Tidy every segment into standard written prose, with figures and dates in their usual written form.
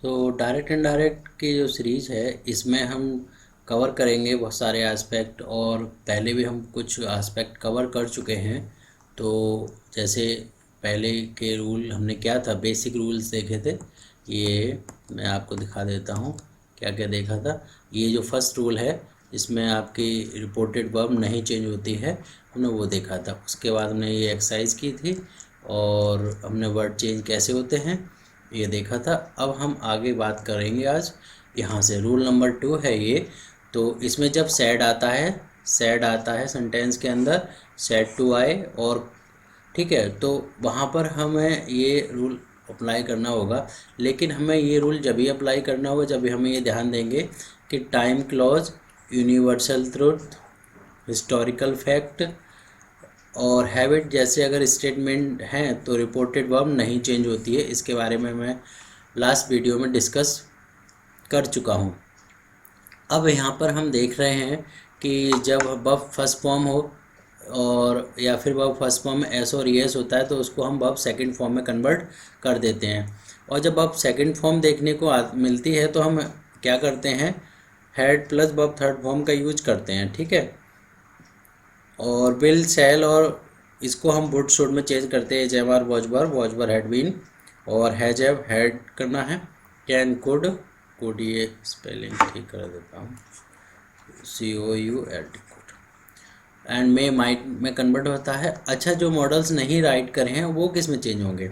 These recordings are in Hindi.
तो डायरेक्ट इनडायरेक्ट की जो सीरीज़ है इसमें हम कवर करेंगे बहुत सारे एस्पेक्ट, और पहले भी हम कुछ एस्पेक्ट कवर कर चुके हैं। तो जैसे पहले के रूल हमने क्या था, बेसिक रूल्स देखे थे। ये मैं आपको दिखा देता हूँ क्या क्या देखा था। ये जो फर्स्ट रूल है इसमें आपकी रिपोर्टेड वर्ब नहीं चेंज होती है, हमने वो देखा था। उसके बाद हमने ये एक्सरसाइज की थी और हमने वर्ड चेंज कैसे होते हैं ये देखा था। अब हम आगे बात करेंगे आज यहाँ से। रूल नंबर 2 है ये। तो इसमें जब सैड आता है सेंटेंस के अंदर, सैड टू आए, और ठीक है, तो वहाँ पर हमें ये रूल अप्लाई करना होगा। लेकिन हमें ये रूल जब भी अप्लाई करना होगा जब भी हमें ये ध्यान देंगे कि time clause, universal truth, historical fact और हैबिट जैसे अगर स्टेटमेंट हैं तो रिपोर्टेड वर्ब नहीं चेंज होती है। इसके बारे में मैं लास्ट वीडियो में डिस्कस कर चुका हूँ। अब यहाँ पर हम देख रहे हैं कि जब वर्ब फर्स्ट फॉर्म हो और या फिर वर्ब फर्स्ट फॉर्म में एस और एस होता है तो उसको हम वर्ब सेकंड फॉर्म में कन्वर्ट कर देते हैं। और जब वर्ब सेकंड फॉर्म देखने को मिलती है तो हम क्या करते हैं, had plus verb third form का यूज करते हैं। ठीक है, और विल, शैल, और इसको हम वुड शुड में चेंज करते हैं। जेवर, वॉज वर हैड बीन, और हैज हैव हैड करना है। कैन, कुड, ये स्पेलिंग ठीक कर देता हूँ, COULD, could. And may, might में कन्वर्ट होता है। अच्छा, जो मॉडल्स नहीं राइट करे हैं वो किस में चेंज होंगे?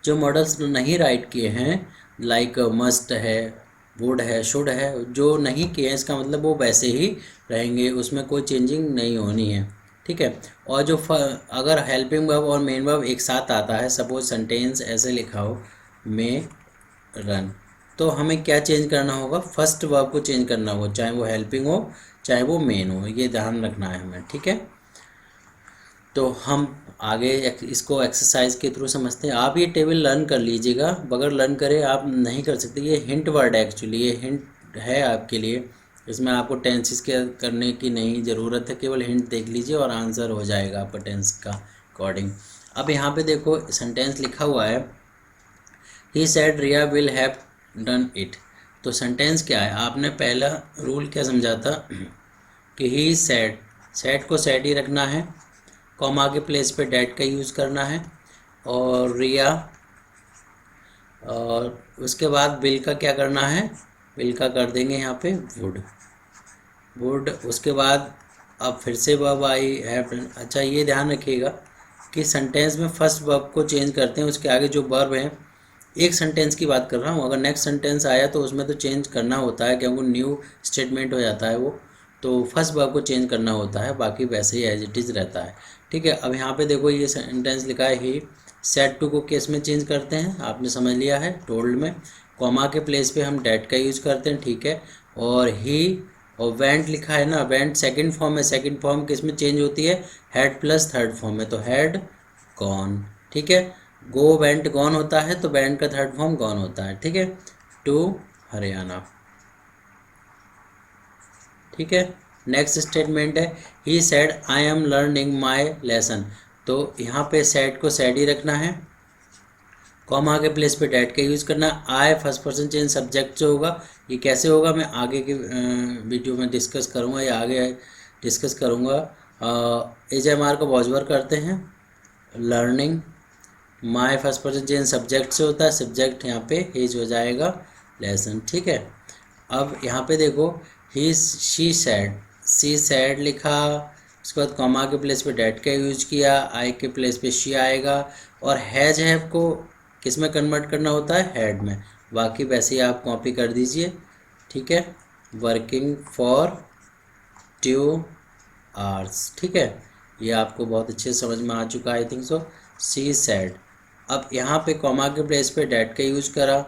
जो मॉडल्स नहीं राइट किए हैं, लाइक मस्ट है, वुड है, शुड है, जो नहीं किए हैं इसका मतलब वो वैसे ही रहेंगे, उसमें कोई चेंजिंग नहीं होनी है। ठीक है, और जो अगर हेल्पिंग वर्ब और मेन वर्ब एक साथ आता है, सपोज सेंटेंस ऐसे लिखा हो, मे रन, तो हमें क्या चेंज करना होगा? फर्स्ट वर्ब को चेंज करना होगा, चाहे वो हेल्पिंग हो चाहे वो मेन हो, ये ध्यान रखना है हमें। ठीक है, तो हम आगे इसको एक्सरसाइज के थ्रू समझते हैं। आप ये टेबल लर्न कर लीजिएगा, बगैर लर्न करे आप नहीं कर सकते। ये हिंट वर्ड है, एक्चुअली ये हिंट है आपके लिए। इसमें आपको टेंसेस के करने की नहीं ज़रूरत है, केवल हिंट देख लीजिए और आंसर हो जाएगा आपका टेंस का अकॉर्डिंग। अब यहाँ पे देखो सेंटेंस लिखा हुआ है, he said Riya will have done it. तो सेंटेंस क्या है? आपने पहला रूल क्या समझा था कि ही सेड, सेड को सेड ही रखना है, कॉमा के प्लेस पे डैट का यूज़ करना है, और रिया, और उसके बाद विल का क्या करना है? विल का कर देंगे यहाँ पे वुड। उसके बाद अब फिर से वर्ब आई, हैव डन। अच्छा, ये ध्यान रखिएगा कि सेंटेंस में फर्स्ट वर्ब को चेंज करते हैं, उसके आगे जो वर्ब है, एक सेंटेंस की बात कर रहा हूँ, अगर नेक्स्ट सेंटेंस आया तो उसमें तो चेंज करना होता है क्योंकि न्यू स्टेटमेंट हो जाता है वो, तो फर्स्ट वर्ब को चेंज करना होता है, बाकी वैसे ही एज इट इज़ रहता है। ठीक है, अब यहाँ पे देखो ये सेंटेंस लिखा है, ही सेड टू को केस में चेंज करते हैं, आपने समझ लिया है, टोल्ड में। कॉमा के प्लेस पे हम डैट का यूज़ करते हैं। ठीक है, और ही और वेंट लिखा है ना, वेंट सेकंड फॉर्म है, सेकंड फॉर्म किस में चेंज होती है? हैड प्लस थर्ड फॉर्म में, तो हैड गॉन। ठीक है, गो वेंट गॉन होता है तो वेंट का थर्ड फॉर्म गॉन होता है। ठीक है, टू हरियाणा। ठीक है, नेक्स्ट स्टेटमेंट है, he said I am learning my lesson. तो यहाँ पे सेड को सेड ही रखना है, कॉमा के प्लेस पे डैट का यूज़ करना। आई फर्स्ट पर्सन चेंज सब्जेक्ट जो होगा, ये कैसे होगा मैं आगे के वीडियो में डिस्कस करूँगा, या आगे डिस्कस करूँगा। HMR को वॉज वर करते हैं, लर्निंग, माई फर्स्ट पर्सन चेंज सब्जेक्ट से होता है, सब्जेक्ट यहाँ पे हिज हो जाएगा, लेसन। ठीक है, अब यहाँ पे देखो, ही शी सैड लिखा, उसके बाद कॉमा के प्लेस पे डैट का यूज किया, आई के प्लेस पे शी आएगा, और हैज हैव को किस में कन्वर्ट करना होता है? हैड में। बाकी वैसे ही आप कॉपी कर दीजिए। ठीक है, वर्किंग फॉर 2 आवर्स। ठीक है, ये आपको बहुत अच्छे से समझ में आ चुका है, I think so. C sad, अब यहाँ पे कॉमा के प्लेस पे डैट का यूज करा,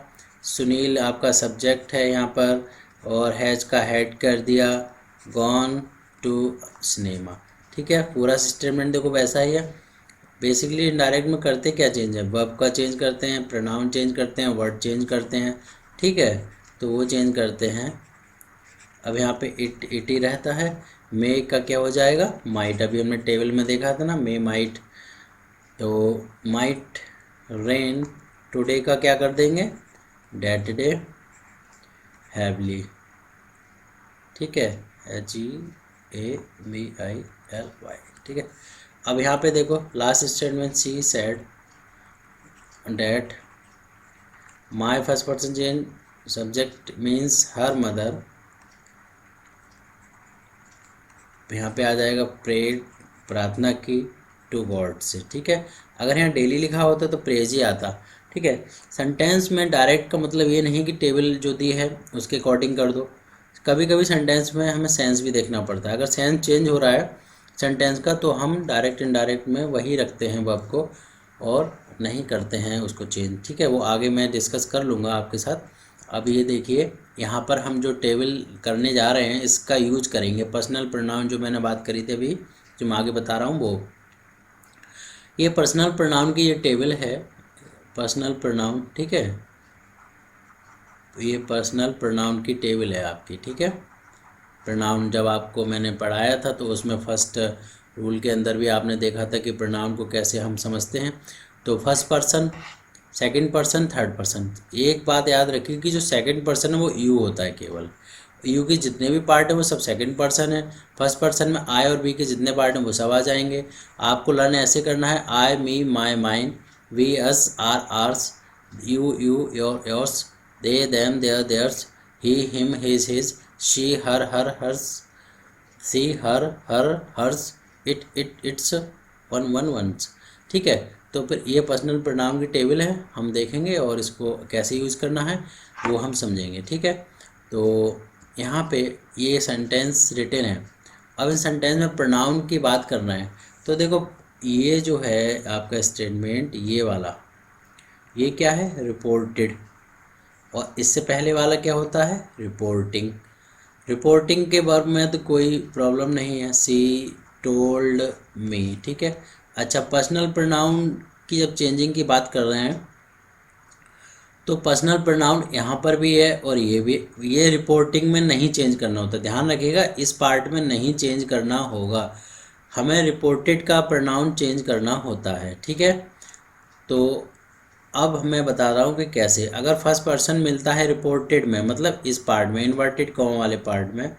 सुनील आपका सब्जेक्ट है यहाँ पर, और हैज का हेड कर दिया, गॉन टू सिनेमा। ठीक है, पूरा स्टेटमेंट देखो वैसा ही है। बेसिकली इनडायरेक्ट में करते क्या चेंज है? वर्ब का चेंज करते हैं, प्रोनाउन चेंज करते हैं, वर्ड चेंज करते हैं। ठीक है, तो वो चेंज करते हैं। अब यहाँ पे इट ही रहता है। मे का क्या हो जाएगा? माइट। अभी हमने टेबल में देखा था ना, मे माइट, तो माइट रेन। टुडे का क्या कर देंगे? डेट डे हैवली, ठीक है, HEAVILY, ठीक है। अब यहाँ पे देखो last statement, she said that my first person change subject means her mother, यहाँ पे आ जाएगा प्रेड, प्रार्थना की, टू गॉड से, ठीक है। अगर यहाँ डेली लिखा होता तो प्रेज ही आता, ठीक है। सेंटेंस में डायरेक्ट का मतलब ये नहीं कि टेबल जो दी है उसके अकॉर्डिंग कर दो, कभी कभी सेंटेंस में हमें सेंस भी देखना पड़ता है। अगर सेंस चेंज हो रहा है सेंटेंस का तो हम डायरेक्ट इनडायरेक्ट में वही रखते हैं वर्ब को और नहीं करते हैं उसको चेंज, ठीक है। वो आगे मैं डिस्कस कर लूँगा आपके साथ। अब ये देखिए यहाँ पर हम जो टेबल करने जा रहे हैं इसका यूज करेंगे पर्सनल प्रोनाउन, जो मैंने बात करी थी अभी, जो मैं आगे बता रहा हूँ वो। ये पर्सनल प्रोनाउन की ये टेबल है, पर्सनल प्रोनाउन, ठीक है। ये पर्सनल प्रोनाउन की टेबल है आपकी, ठीक है। प्रोनाउन जब आपको मैंने पढ़ाया था तो उसमें फर्स्ट रूल के अंदर भी आपने देखा था कि प्रोनाउन को कैसे हम समझते हैं। तो first person, second person, third person. एक बात याद रखिए कि जो सेकंड पर्सन है वो यू होता है, केवल यू के जितने भी पार्ट हैं वो सब सेकंड पर्सन है। फर्स्ट पर्सन में आई और बी के जितने पार्ट हैं वो सब आ जाएंगे। आपको लर्न ऐसे करना है, I, me, my, mine, we, us, our, ours, you, your, yours, they, them, their, theirs, he, him, his, she, her, hers, see, her, hers, its, one, ones, ठीक है। तो फिर ये पर्सनल प्रोनाउन की टेबल है, हम देखेंगे और इसको कैसे यूज़ करना है वो हम समझेंगे, ठीक है। तो यहाँ पे ये सेंटेंस रिटन है। अब इस सेंटेंस में प्रोनाउन की बात करना है तो देखो ये जो है आपका स्टेटमेंट, ये वाला, ये क्या है, रिपोर्टेड, और इससे पहले वाला क्या होता है, रिपोर्टिंग। रिपोर्टिंग के वर्ब में तो कोई प्रॉब्लम नहीं है, सी टोल्ड मी, ठीक है। अच्छा, पर्सनल प्रोनाउन की जब चेंजिंग की बात कर रहे हैं तो पर्सनल प्रोनाउन यहाँ पर भी है और ये भी, ये रिपोर्टिंग में नहीं चेंज करना होता, ध्यान रखिएगा इस पार्ट में नहीं चेंज करना होगा, हमें रिपोर्टेड का प्रोनाउन चेंज करना होता है, ठीक है। तो अब मैं बता रहा हूँ कि कैसे। अगर फर्स्ट पर्सन मिलता है रिपोर्टेड में, मतलब इस पार्ट में, इन्वर्टेड कॉमा वाले पार्ट में,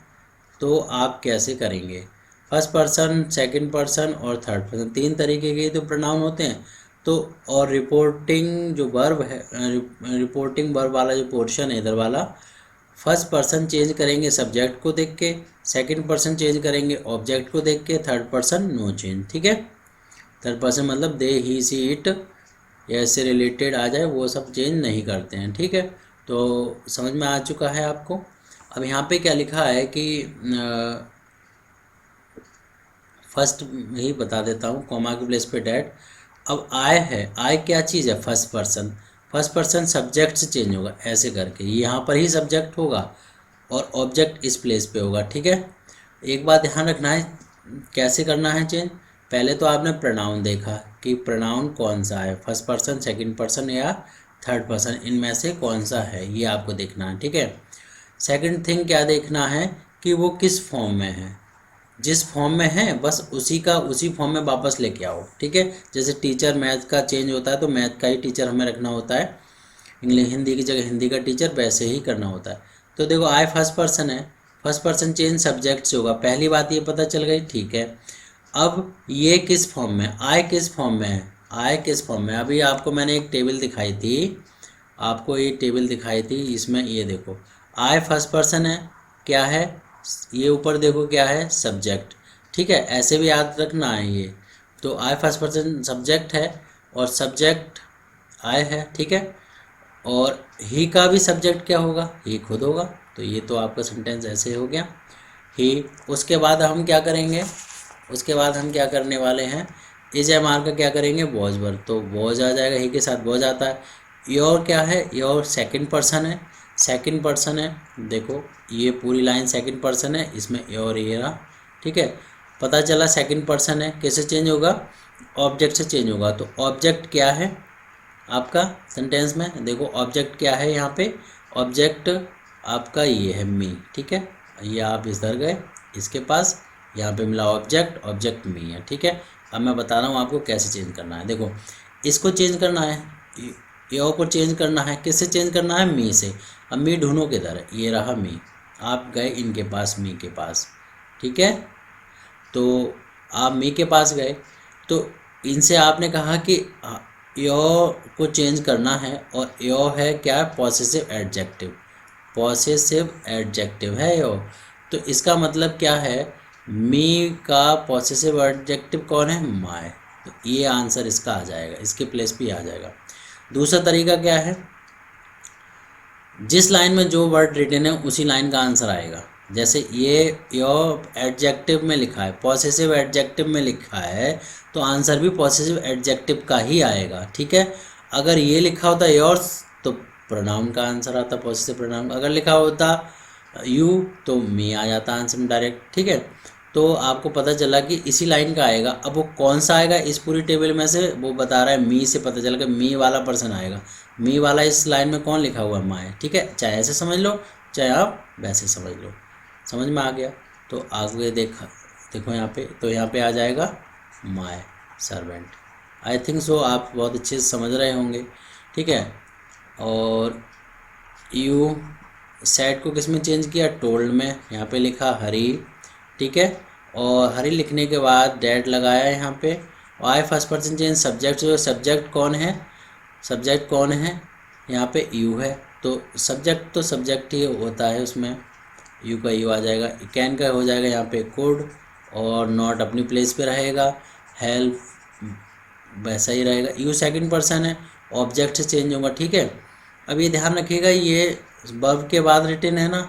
तो आप कैसे करेंगे, फर्स्ट पर्सन, सेकंड पर्सन और थर्ड पर्सन, तीन तरीके के तो प्रोनाउन होते हैं। तो और रिपोर्टिंग जो वर्ब है, रिपोर्टिंग वर्ब वाला जो पोर्शन है इधर वाला, फर्स्ट पर्सन चेंज करेंगे सब्जेक्ट को देख के, सेकंड पर्सन चेंज करेंगे ऑब्जेक्ट को देख के, थर्ड पर्सन नो चेंज, ठीक है। थर्ड पर्सन मतलब दे, ही, सी, इट, या इससे रिलेटेड आ जाए वो सब चेंज नहीं करते हैं, ठीक है। तो समझ में आ चुका है आपको। अब यहाँ पे क्या लिखा है कि फर्स्ट ही बता देता हूँ, कॉमा के प्लेस पे डैट। अब आई है, आई क्या चीज़ है, first person, first person subject से चेंज होगा ऐसे करके, यहाँ पर ही सब्जेक्ट होगा और ऑब्जेक्ट इस प्लेस पे होगा, ठीक है। एक बात ध्यान रखना है कैसे करना है चेंज। पहले तो आपने प्रोनाउन देखा कि प्रोनाउन कौन सा है, फर्स्ट पर्सन, सेकंड पर्सन या थर्ड पर्सन, इनमें से कौन सा है ये आपको देखना है, ठीक है। सेकंड थिंग क्या देखना है कि वो किस फॉर्म में है, जिस फॉर्म में है बस उसी फॉर्म में वापस लेके आओ, ठीक है। जैसे टीचर मैथ का चेंज होता है तो मैथ का ही टीचर हमें रखना होता है, इंग्लिश हिंदी की जगह हिंदी का टीचर, वैसे ही करना होता है। तो देखो आई फर्स्ट पर्सन है, फर्स्ट पर्सन चेंज सब्जेक्ट से होगा, पहली बात ये पता चल गई, ठीक है। अब ये किस फॉर्म में, आई किस फॉर्म में है, आई किस फॉर्म में, अभी आपको मैंने एक टेबल दिखाई थी, आपको ये टेबल दिखाई थी, इसमें ये देखो आई फर्स्ट पर्सन है, क्या है, ये ऊपर देखो क्या है, सब्जेक्ट, ठीक है। ऐसे भी याद रखना है ये। तो आई फर्स्ट पर्सन सब्जेक्ट है और सब्जेक्ट आई है, ठीक है। और ही का भी सब्जेक्ट क्या होगा, ही खुद होगा। तो ये तो आपका सेंटेंस ऐसे हो गया ही। उसके बाद हम क्या करेंगे, उसके बाद हम क्या करने वाले हैं, इज एम आर का क्या करेंगे, वॉज वर्ब, तो वॉज आ जाएगा, ही के साथ वॉज आता है। योर क्या है, योर सेकंड पर्सन है, सेकंड पर्सन है, देखो ये पूरी लाइन सेकंड पर्सन है, इसमें योर ये रहा, ठीक है। पता चला सेकंड पर्सन है, कैसे चेंज होगा, ऑब्जेक्ट से चेंज होगा। तो ऑब्जेक्ट क्या है आपका सेंटेंस में, देखो ऑब्जेक्ट क्या है यहाँ पे, ऑब्जेक्ट आपका ये है मी, ठीक है। ये आप इधर गए इसके पास, यहाँ पे मिला ऑब्जेक्ट, ऑब्जेक्ट मी है, ठीक है। अब मैं बता रहा हूँ आपको कैसे चेंज करना है। देखो इसको चेंज करना है, यो को चेंज करना है, किससे चेंज करना है? मी से। अब मी ढूंढो किधर, ये रहा मी। आप गए इनके पास, मी के पास, ठीक है। तो आप मी के पास गए, तो इनसे आपने कहा कि यो को चेंज करना है, और यो है क्या? Possessive adjective. पॉसेसिव एडजेक्टिव है यो। तो इसका मतलब क्या है? मी का पॉसेसिव एडजेक्टिव कौन है? माय। तो ये आंसर इसका आ जाएगा, इसके प्लेस पे आ जाएगा। दूसरा तरीका क्या है? जिस लाइन में जो वर्ड रिटन है उसी लाइन का आंसर आएगा। जैसे ये योर एडजेक्टिव में लिखा है, पॉसेसिव एडजेक्टिव में लिखा है, तो आंसर भी पॉसेसिव एडजेक्टिव का ही आएगा, ठीक है। अगर ये लिखा होता योर्स तो प्रोनाउन का आंसर आता, पॉसेसिव प्रोनाउन। अगर लिखा होता यू तो मी आ जाता आंसर में डायरेक्ट, ठीक है। तो आपको पता चला कि इसी लाइन का आएगा। अब वो कौन सा आएगा इस पूरी टेबल में से? वो बता रहा है मी से पता चला कि मी वाला पर्सन आएगा। मी वाला इस लाइन में कौन लिखा हुआ है? माय, ठीक है। चाहे ऐसे समझ लो, चाहे आप वैसे समझ लो। समझ में आ गया? तो आगे देखो यहाँ पे, तो यहाँ पे आ जाएगा my servant. I think so आप बहुत अच्छे से समझ रहे होंगे, ठीक है। और यू सेट को किस में चेंज किया? टोल्ड में। यहाँ पे लिखा हरी, ठीक है। और हरी लिखने के बाद डैड लगाया यहाँ पे। और आई फर्स्ट पर्सन चेंज सब्जेक्ट, जो सब्जेक्ट कौन है? सब्जेक्ट कौन है? यहाँ पे यू है, तो सब्जेक्ट ही होता है उसमें, यू का यू आ जाएगा। कैन का हो जाएगा यहाँ पे कुड, और नॉट अपनी प्लेस पे रहेगा, हेल्प वैसा ही रहेगा। यू सेकंड पर्सन है, ऑब्जेक्ट से चेंज होगा, ठीक है। अब ये ध्यान रखिएगा, ये वर्ब के बाद रिटन है ना,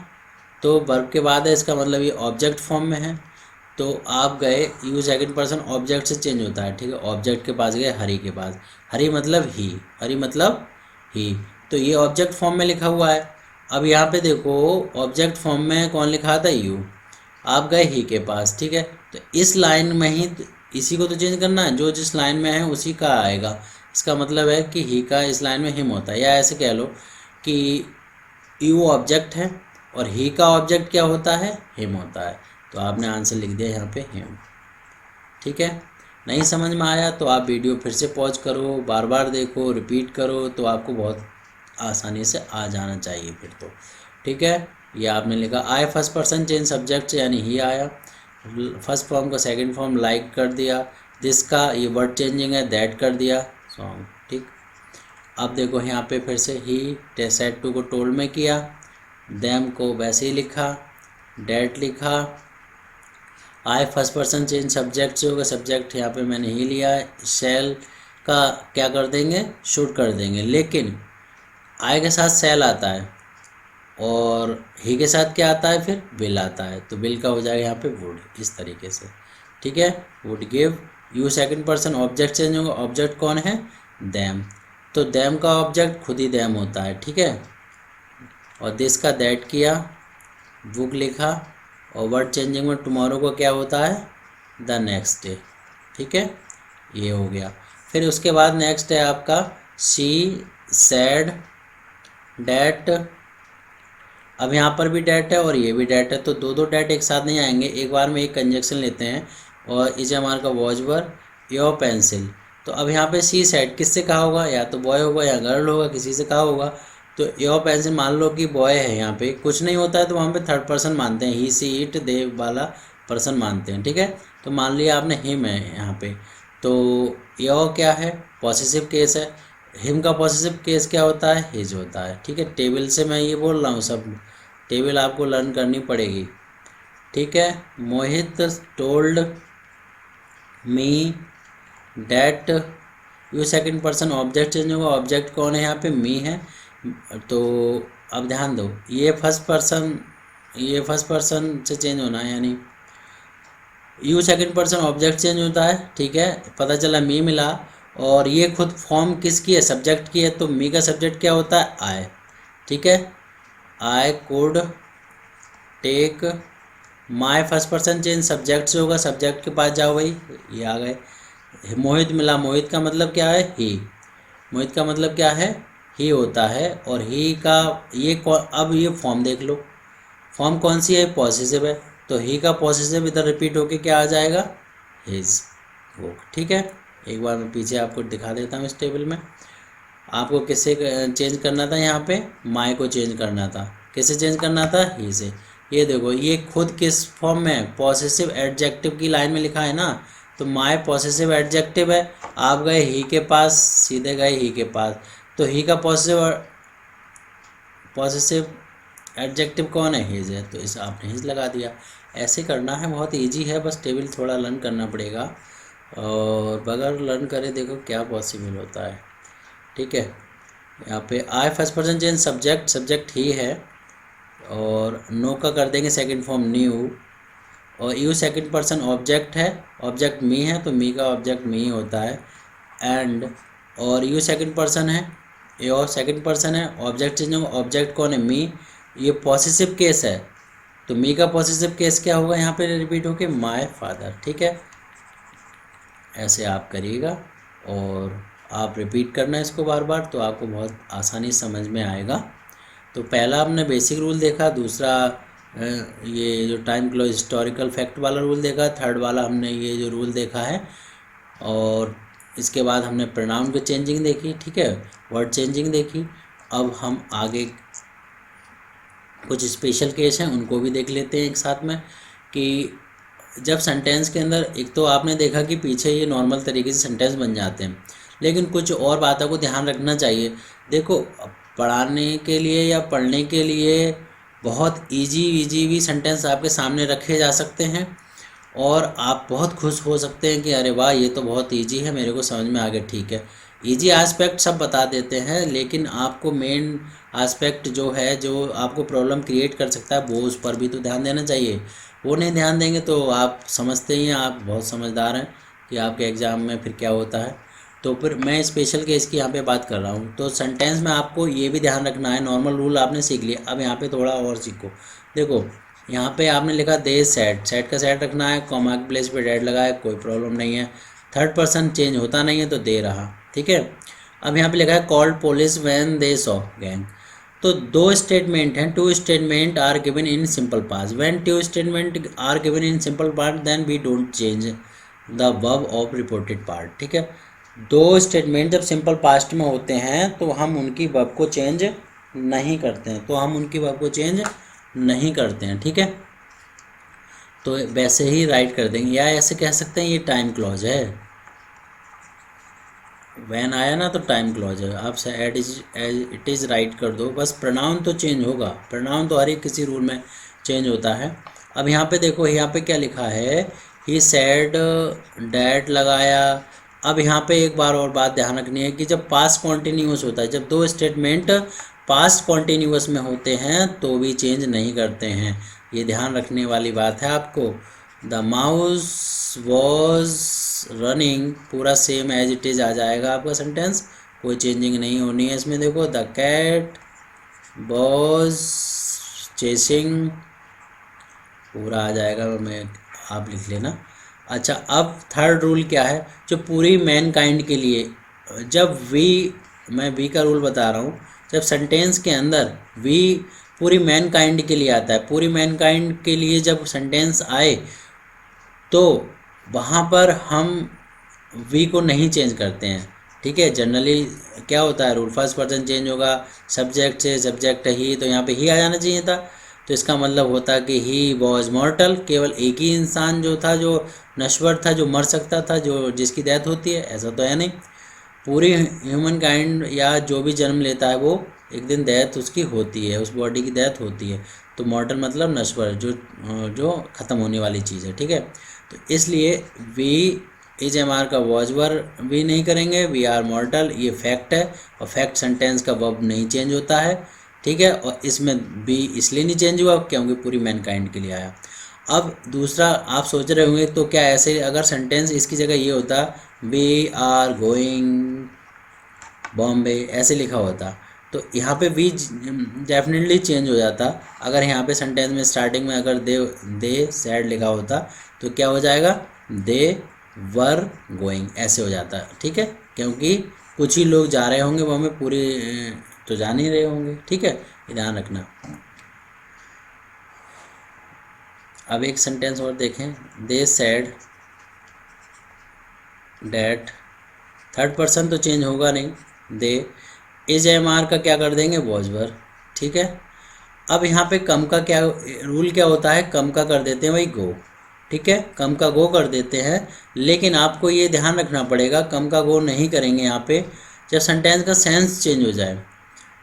तो वर्ब के बाद है, इसका मतलब ये ऑब्जेक्ट फॉर्म में है। तो आप गए, यू सेकंड पर्सन ऑब्जेक्ट से चेंज होता है, ठीक है। ऑब्जेक्ट के पास गए, हरी के पास। हरी मतलब ही, हरी मतलब ही, तो ये ऑब्जेक्ट फॉर्म में लिखा हुआ है। अब यहाँ पे देखो, ऑब्जेक्ट फॉर्म में कौन लिखा था? यू। आप गए ही के पास, ठीक है। तो इस लाइन में ही इसी को तो चेंज करना है, जो जिस लाइन में है उसी का आएगा। इसका मतलब है कि ही का इस लाइन में हिम होता है, या ऐसे कह लो कि यू ऑब्जेक्ट है और ही का ऑब्जेक्ट क्या होता है? हिम होता है। तो आपने आंसर लिख दिया यहाँ पे हिम, ठीक है। नहीं समझ में आया तो आप वीडियो फिर से पॉज करो, बार बार देखो, रिपीट करो, तो आपको बहुत आसानी से आ जाना चाहिए फिर तो, ठीक है। ये आपने लिखा आई फर्स्ट पर्सन चेंज सब्जेक्ट, यानी ही आया। फर्स्ट फॉर्म का सेकंड फॉर्म लाइक कर दिया, दिस का ये वर्ड चेंजिंग है, दैट कर दिया, सॉन्ग, ठीक। अब देखो यहाँ पे फिर से ही सेट टू को टोल्ड में किया, देम को वैसे ही लिखा, डैट लिखा। आई फर्स्ट पर्सन चेंज सब्जेक्ट से होगा, सब्जेक्ट यहाँ पे मैंने ही लिया है। सेल का क्या कर देंगे? शुड कर देंगे, लेकिन आई के साथ सेल आता है और ही के साथ क्या आता है? फिर विल आता है, तो विल का हो जाएगा यहाँ पे वुड, इस तरीके से, ठीक है। Would give. You second person object change होगा, ऑब्जेक्ट कौन है? देम, तो देम का ऑब्जेक्ट खुद ही देम होता है, ठीक है। और दिस का दैट किया, बुक लिखा, और वर्ड चेंजिंग में टुमारो को क्या होता है? द नेक्स्ट डे, ठीक है। ये हो गया। फिर उसके बाद नेक्स्ट है आपका शी सैड डैट। अब यहाँ पर भी डैट है और ये भी डैट है, तो दो डैट एक साथ नहीं आएंगे, एक बार में एक कंजक्शन लेते हैं। और इसे हमारे का वॉच वर योर पेंसिल। तो अब यहाँ पे सी सेड किससे कहा होगा? या तो बॉय होगा या गर्ल होगा, किसी से कहा होगा। तो योर पेंसिल मान लो कि बॉय है, यहाँ पे कुछ नहीं होता है तो वहाँ पे थर्ड पर्सन मानते हैं, ही सी इट दे वाला पर्सन मानते हैं, ठीक है। तो मान लिया आपने हिम है यहाँ पे, तो योर क्या है? पॉसेसिव केस है। हिम का पॉसेसिव केस क्या होता है? हिज होता है, ठीक है। टेबल से मैं ये बोल रहा हूँ, सब टेबल आपको लर्न करनी पड़ेगी, ठीक है। Mohit told me that. You second person object change होगा, ऑब्जेक्ट कौन है यहाँ पे? मी है। तो अब ध्यान दो, ये फर्स्ट पर्सन से चेंज होना है, यानी you second person object change होता है, ठीक है। पता चला मी मिला, और ये खुद फॉर्म किसकी है? सब्जेक्ट की है, तो मी का सब्जेक्ट क्या होता है? आई, ठीक है। I could take. My first person change subject से होगा, सब्जेक्ट के पास जाओ भाई, ये आ गए। मोहित मिला, मोहित का मतलब क्या है? ही। मोहित का मतलब क्या है? ही होता है। और ही का ये अब ये फॉर्म देख लो, फॉर्म कौन सी है? पॉसेसिव है, तो ही का पॉसेसिव इधर रिपीट होके क्या आ जाएगा? हिज, वो, ठीक है। एक बार मैं पीछे आपको दिखा देता हूँ इस टेबल में। आपको किससे चेंज करना था, यहाँ पे माई को चेंज करना था। किससे चेंज करना था, ही से। ये देखो ये खुद किस फॉर्म में है, पॉसेसिव एडजेक्टिव की लाइन में लिखा है ना, तो माई पॉसेसिव एडजेक्टिव है। आप गए ही के पास, सीधे गए ही के पास, तो ही का पॉसेसिव एडजेक्टिव कौन है, हिज है, तो इस आपने हिज लगा दिया। ऐसे करना है, बहुत इजी है, बस टेबल थोड़ा लर्न करना पड़ेगा, और बगैर लर्न करे देखो क्या पॉसिबल होता है। ठीक है, यहाँ पे I first person change subject, subject ही है, और नो का कर देंगे सेकंड फॉर्म न्यू, और यू सेकंड पर्सन ऑब्जेक्ट है, ऑब्जेक्ट मी है तो मी का ऑब्जेक्ट मी होता है, एंड और यू सेकंड पर्सन है, योर सेकंड पर्सन है, ऑब्जेक्ट चेंज होगा, ऑब्जेक्ट कौन है, मी। ये पॉसेसिव केस है, तो मी का पॉसेसिव केस क्या होगा यहाँ पे रिपीट होके, माय फादर। ठीक है, ऐसे आप करिएगा और आप रिपीट करना इसको बार बार, तो आपको बहुत आसानी समझ में आएगा। तो पहला हमने बेसिक रूल देखा, दूसरा ये जो टाइम क्लॉज हिस्टोरिकल फैक्ट वाला रूल देखा, थर्ड वाला हमने ये जो रूल देखा है, और इसके बाद हमने प्रोनाउन की चेंजिंग देखी। ठीक है, वर्ड चेंजिंग देखी। अब हम आगे कुछ स्पेशल केस हैं उनको भी देख लेते हैं एक साथ में, कि जब सेंटेंस के अंदर, एक तो आपने देखा कि पीछे ये नॉर्मल तरीके से सेंटेंस बन जाते हैं, लेकिन कुछ और बातों को ध्यान रखना चाहिए। देखो, पढ़ाने के लिए या पढ़ने के लिए बहुत इजी भी सेंटेंस आपके सामने रखे जा सकते हैं, और आप बहुत खुश हो सकते हैं कि अरे वाह ये तो बहुत इजी है, मेरे को समझ में आ गया। ठीक है, इजी एस्पेक्ट सब बता देते हैं, लेकिन आपको मेन एस्पेक्ट जो है, जो आपको प्रॉब्लम क्रिएट कर सकता है, वो उस पर भी तो ध्यान देना चाहिए। वो नहीं ध्यान देंगे तो आप समझते ही हैं, आप बहुत समझदार हैं कि आपके एग्ज़ाम में फिर क्या होता है। तो फिर मैं स्पेशल केस की यहाँ पे बात कर रहा हूँ। तो सेंटेंस में आपको ये भी ध्यान रखना है, नॉर्मल रूल आपने सीख लिया, अब यहाँ पे थोड़ा और सीखो। देखो, यहाँ पे आपने लिखा दे सेड, सेड का सेड रखना है, कॉमा के प्लेस पे डेड लगाए, कोई प्रॉब्लम नहीं है। थर्ड पर्सन चेंज होता नहीं है तो दे रहा। ठीक है, अब यहाँ पे लिखा है called police when they saw gang. तो दो स्टेटमेंट हैं, two statement are given in simple past. When two statement are given in simple past then we don't change the verb of reported part. ठीक है, दो स्टेटमेंट जब सिंपल पास्ट में होते हैं तो हम उनकी वर्ब को चेंज नहीं करते हैं, ठीक है, तो वैसे ही राइट कर देंगे, या ऐसे कह सकते हैं ये टाइम क्लॉज है। वैन आया ना तो टाइम क्लॉज है, आप एड इट इज़ राइट कर दो, बस प्रोनाउन तो चेंज होगा, प्रोनाउन तो हर एक किसी रूल में चेंज होता है। अब यहाँ पे देखो, यहाँ पे क्या लिखा है, ही सैड डैड लगाया। अब यहाँ पे एक बार और बात ध्यान रखनी है कि जब पास्ट कॉन्टिन्यूस होता है, जब दो स्टेटमेंट पास्ट कॉन्टिन्यूस में होते हैं तो भी चेंज नहीं करते हैं, ये ध्यान रखने वाली बात है आपको। द माउस वॉज रनिंग पूरा सेम एज इट इज़ आ जाएगा आपका सेंटेंस, कोई चेंजिंग नहीं होनी है इसमें। देखो, द कैट वॉज चेसिंग पूरा आ जाएगा, मैं आप लिख लेना। अच्छा, अब थर्ड रूल क्या है, जो पूरी मैन काइंड के लिए, जब मैं वी का रूल बता रहा हूँ, जब सेंटेंस के अंदर वी पूरी मैन काइंड के लिए आता है, पूरी मैन काइंड के लिए जब सेंटेंस आए तो वहाँ पर हम वी को नहीं चेंज करते हैं। ठीक है, जनरली क्या होता है रूल, फर्स्ट पर्सन चेंज होगा, सब्जेक्ट से सब्जेक्ट ही, तो यहाँ पे ही आ जाना चाहिए था, तो इसका मतलब होता कि ही वॉज मॉर्टल, केवल एक ही इंसान जो था जो नश्वर था, जो मर सकता था, जो जिसकी डेथ होती है, ऐसा तो है नहीं। पूरी ह्यूमन काइंड या जो भी जन्म लेता है वो एक दिन डेथ उसकी होती है, उस बॉडी की डेथ होती है, तो मॉर्टल मतलब नश्वर, जो ख़त्म होने वाली चीज़ है। ठीक है, तो इसलिए वी इज एम आर का वॉजवर भी नहीं करेंगे, वी आर मॉर्टल, ये फैक्ट है, और फैक्ट सेंटेंस का वर्ब नहीं चेंज होता है। ठीक है, और इसमें बी इसलिए नहीं चेंज हुआ क्योंकि पूरी मैनकाइंड के लिए आया। अब दूसरा आप सोच रहे होंगे तो क्या ऐसे अगर सेंटेंस इसकी जगह ये होता, वी आर गोइंग बॉम्बे ऐसे लिखा होता, तो यहाँ पे वी डेफिनेटली चेंज हो जाता। अगर यहाँ पे सेंटेंस में स्टार्टिंग में अगर दे सैड लिखा होता तो क्या हो जाएगा, दे वर गोइंग ऐसे हो जाता। ठीक है, क्योंकि कुछ ही लोग जा रहे होंगे बॉम्बे, पूरे तो जा नहीं रहे होंगे। ठीक है, ध्यान रखना। अब एक सेंटेंस और देखें, दे सैड डैट, थर्ड पर्सन तो चेंज होगा नहीं, दे, इज एम आर का क्या कर देंगे, वॉज वर। ठीक है, अब यहाँ पे कम का क्या रूल क्या होता है, कम का कर देते हैं भाई गो। ठीक है, कम का गो कर देते हैं, लेकिन आपको ये ध्यान रखना पड़ेगा कम का गो नहीं करेंगे यहाँ पे जब सेंटेंस का सेंस चेंज हो जाए।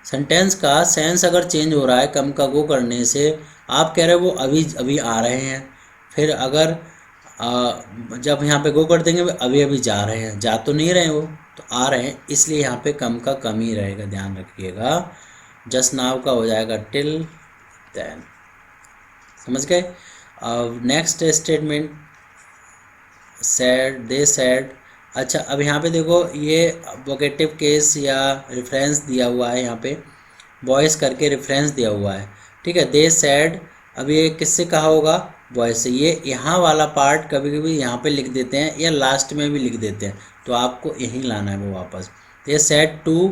सेंटेंस का सेंस अगर चेंज हो रहा है कम का गो करने से, आप कह रहे हो वो अभी अभी आ रहे हैं, फिर अगर जब यहाँ पे गो कर देंगे अभी अभी जा रहे हैं, जा तो नहीं रहे वो, तो आ रहे हैं, इसलिए यहाँ पे कम का कम ही रहेगा, ध्यान रखिएगा। जस्ट नाउ का हो जाएगा टिल देन। समझ गए। अब नेक्स्ट स्टेटमेंट, सैड, दे सैड। अच्छा, अब यहाँ पे देखो ये वोकेटिव केस या रेफरेंस दिया हुआ है, यहाँ पे वॉइस करके रेफरेंस दिया हुआ है। ठीक है, दे सैड, अब ये किससे कहा होगा, वॉइस से। ये यहाँ वाला पार्ट कभी कभी यहाँ पे लिख देते हैं या लास्ट में भी लिख देते हैं, तो आपको यहीं लाना है वो वापस। दे सैड टू,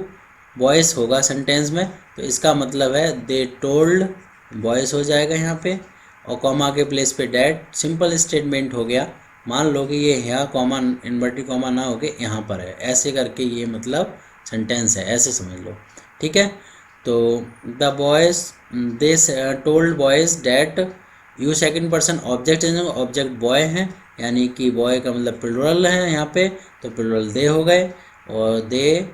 वॉइस होगा सेंटेंस में, तो इसका मतलब है दे टोल्ड, वॉइस हो जाएगा यहाँ पे, और कॉमा के प्लेस पे डैट, सिंपल स्टेटमेंट हो गया। मान लो कि ये यहाँ कॉमा इन्वर्टेड कॉमा ना होके यहाँ पर है, ऐसे करके ये मतलब सेंटेंस है, ऐसे समझ लो। ठीक है, तो the boys, they told boys that, you second person object, object boy हैं, यानी कि बॉय का मतलब प्लुरल है यहाँ पे, तो प्लुरल दे हो गए, और दे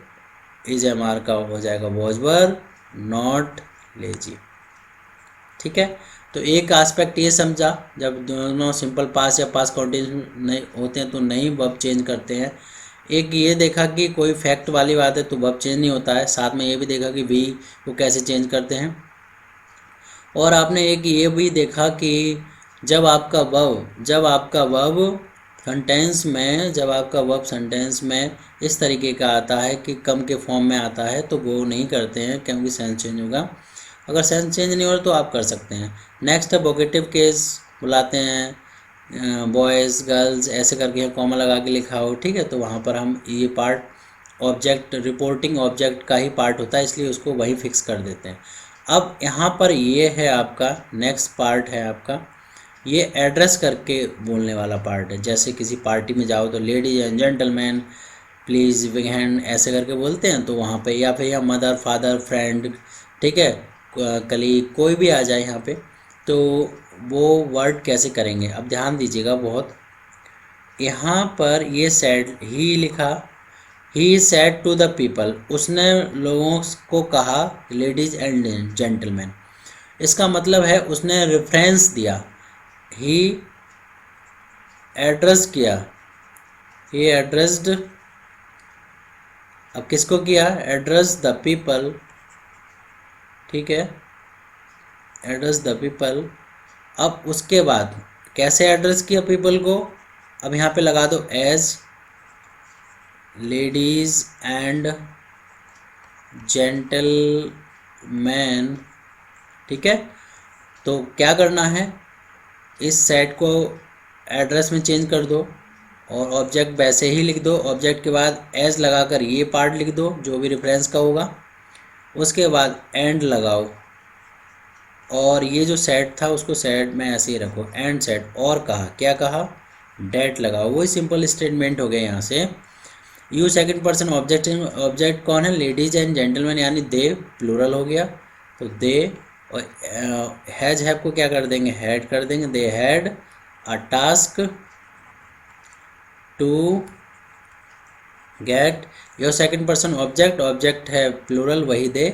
इज एम आर का हो जाएगा वॉज वर नॉट लेजी। ठीक है, तो एक एस्पेक्ट ये समझा, जब दोनों सिंपल पास या पास कंटिन्यूस नहीं होते हैं तो नहीं वर्ब चेंज करते हैं। एक ये देखा कि कोई फैक्ट वाली बात है तो वर्ब चेंज नहीं होता है, साथ में ये भी देखा कि वी को कैसे चेंज करते हैं। और आपने एक ये भी देखा कि जब आपका वर्ब सेंटेंस में, जब आपका वर्ब सेंटेंस में इस तरीके का आता है कि कम के फॉर्म में आता है तो वो नहीं करते हैं, क्योंकि सेंस चेंज होगा। अगर सेंस चेंज नहीं हो रहा तो आप कर सकते हैं। नेक्स्ट है वोकेटिव केस, बुलाते हैं बॉयज़ गर्ल्स ऐसे करके कॉमा लगा के लिखा हो। ठीक है, तो वहाँ पर हम ये पार्ट ऑब्जेक्ट, रिपोर्टिंग ऑब्जेक्ट का ही पार्ट होता है, इसलिए उसको वही फिक्स कर देते हैं। अब यहाँ पर ये है आपका नेक्स्ट पार्ट है आपका, ये एड्रेस करके बोलने वाला पार्ट है। जैसे किसी पार्टी में जाओ तो ladies and gentleman please big hand ऐसे करके बोलते हैं, तो वहाँ पे या फिर या मदर फादर फ्रेंड, ठीक है, कलीग, कोई भी आ जाए यहाँ पे, तो वो वर्ड कैसे करेंगे। अब ध्यान दीजिएगा बहुत, यहाँ पर ये सेड ही लिखा, he said to the people, उसने लोगों को कहा लेडीज एंड जेंटलमैन, इसका मतलब है उसने रेफरेंस दिया, ही एड्रेस किया, ही एड्रेस्ड, अब किसको किया, एड्रेस द पीपल। ठीक है, एड्रेस द पीपल। अब उसके बाद कैसे एड्रेस किया पीपल को, अब यहाँ पे लगा दो एज लेडीज एंड जेंटलमैन। ठीक है, तो क्या करना है, इस सेट को एड्रेस में चेंज कर दो और ऑब्जेक्ट वैसे ही लिख दो, ऑब्जेक्ट के बाद एज लगाकर ये पार्ट लिख दो जो भी रेफरेंस का होगा, उसके बाद एंड लगाओ, और ये जो सेट था उसको सेट में ऐसे ही रखो, एंड सेट, और कहा, क्या कहा, डेट लगाओ, वही सिंपल स्टेटमेंट हो गया। यहाँ से you second person object, object कौन है, लेडीज एंड जेंटलमैन, यानी दे प्लूरल हो गया, तो दे, और हैज हैव को क्या कर देंगे, हैड कर देंगे, they had a task to get your second person object, object है प्लूरल वही दे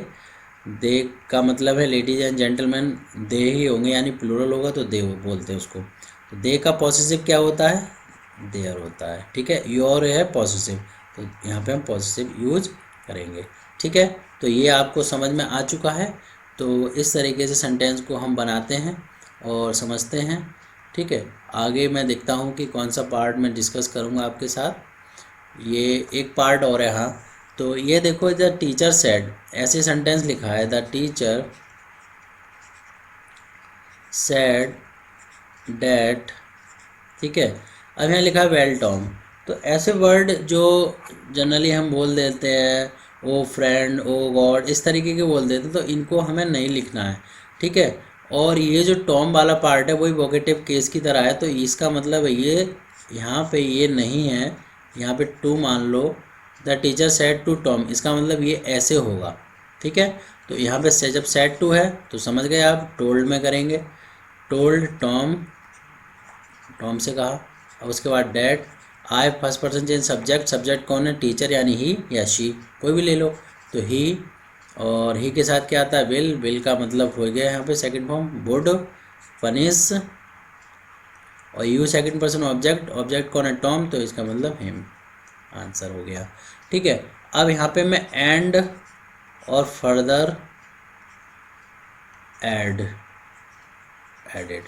का मतलब है लेडीज एंड जेंटलमैन दे ही होंगे, यानी प्लूरल होगा तो दे बोलते हैं उसको। तो दे का पॉसेसिव क्या होता है, देयर होता है। ठीक है, योर है पॉसेसिव, तो यहाँ पे हम पॉसेसिव यूज करेंगे। ठीक है, तो ये आपको समझ में आ चुका है। तो इस तरीके से सेंटेंस को हम बनाते हैं और समझते हैं। ठीक है, आगे मैं देखता हूँ कि कौन सा पार्ट मैं डिस्कस करूँगा आपके साथ। ये एक पार्ट और है, हाँ, तो ये देखो, द टीचर सेड, ऐसे सेंटेंस लिखा है, द टीचर सेड डैट। ठीक है, अब यहाँ लिखा है वेल टॉम, तो ऐसे वर्ड जो जनरली हम बोल देते हैं, ओ फ्रेंड, ओ गॉड, इस तरीके के बोल देते हैं, तो इनको हमें नहीं लिखना है। ठीक है, और ये जो टॉम वाला पार्ट है वही वोकेटिव केस की तरह है, तो इसका मतलब है ये यहाँ पे ये नहीं है, यहाँ पे टू मान लो, the teacher said to Tom, इसका मतलब ये ऐसे होगा, ठीक है। तो यहाँ पे से जब सेड टू है तो समझ गए आप, टोल्ड में करेंगे, टोल्ड टॉम, टॉम से कहा। अब उसके बाद that, I first person change subject, subject कौन है, टीचर यानी ही या शी, कोई भी ले लो। तो ही, और ही के साथ क्या आता है, विल, विल का मतलब हो गया यहाँ पे सेकंड फॉर्म, वुड, पनिश, और you second person object, object कौन है, टॉम, तो इसका मतलब हिम, आंसर हो गया, ठीक है। अब यहाँ पे मैं एंड और फर्दर एडेड,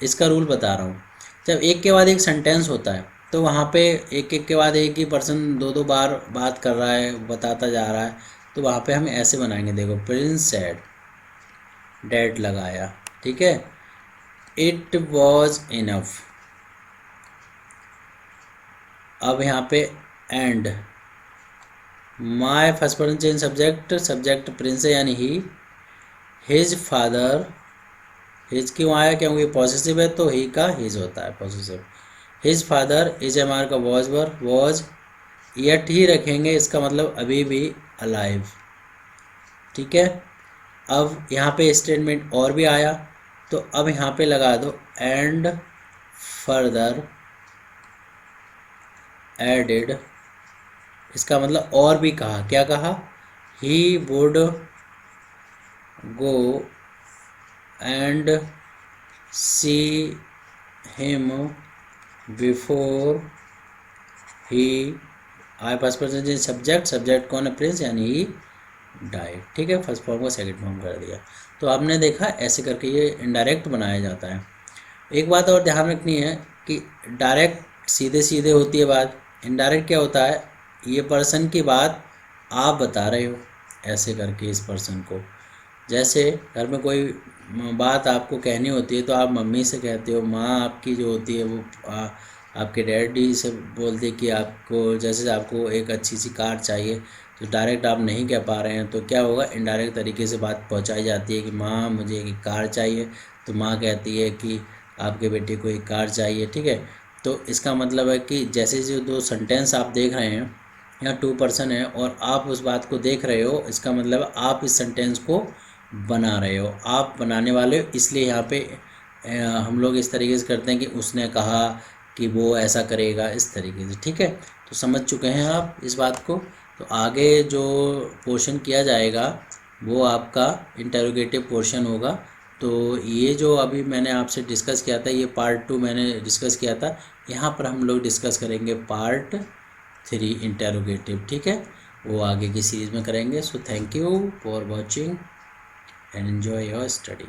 इसका रूल बता रहा हूँ। जब एक के बाद एक सेंटेंस होता है तो वहाँ पे एक एक के बाद एक ही पर्सन दो दो बार बात कर रहा है, बताता जा रहा है, तो वहाँ पे हम ऐसे बनाएंगे, देखो, प्रिंस सेड, डैड लगाया, ठीक है, इट वॉज इनफ। अब यहाँ पे and, my first person change subject, subject Prince है यानी ही, हिज फादर, हिज क्यों आया, क्योंकि पॉसेसिव है तो ही का हिज होता है possessive, his father, is am are का वॉज वर, वॉज, यट ही रखेंगे, इसका मतलब अभी भी अलाइव, ठीक है। अब यहाँ पे स्टेटमेंट और भी आया, तो अब यहाँ पे लगा दो एंड फर्दर एडेड, इसका मतलब और भी कहा, क्या कहा, he would go and see him before he, I first person subject, subject कौन है, प्रिंस यानी ही डाइड, ठीक है, फर्स्ट फॉर्म को सेकंड फॉर्म कर दिया। तो आपने देखा ऐसे करके ये इनडायरेक्ट बनाया जाता है। एक बात और ध्यान रखनी है कि डायरेक्ट सीधे सीधे होती है बात, इनडायरेक्ट क्या होता है, ये पर्सन की बात आप बता रहे हो ऐसे करके इस पर्सन को, जैसे घर में कोई बात आपको कहनी होती है तो आप मम्मी से कहते हो, माँ आपकी जो होती है वो आपके डैडी से बोलते कि आपको, जैसे आपको एक अच्छी सी कार चाहिए, तो डायरेक्ट आप नहीं कह पा रहे हैं तो क्या होगा, इनडायरेक्ट तरीके से बात पहुंचाई जाती है कि माँ मुझे एक कार चाहिए, तो माँ कहती है कि आपके बेटे को एक कार चाहिए, ठीक है। तो इसका मतलब है कि जैसे जो दो सेंटेंस आप देख रहे हैं, यहाँ टू पर्सन है और आप उस बात को देख रहे हो, इसका मतलब आप इस सेंटेंस को बना रहे हो, आप बनाने वाले हो, इसलिए यहाँ पे हम लोग इस तरीके से करते हैं कि उसने कहा कि वो ऐसा करेगा, इस तरीके से, ठीक है। तो समझ चुके हैं आप इस बात को। तो आगे जो पोर्शन किया जाएगा वो आपका इंटरोगेटिव पोर्शन होगा। तो ये जो अभी मैंने आपसे डिस्कस किया था, ये पार्ट 2 मैंने डिस्कस किया था, यहाँ पर हम लोग डिस्कस करेंगे पार्ट 3 इंटरोगेटिव, ठीक है, वो आगे की सीरीज़ में करेंगे। So thank you for watching and enjoy your study.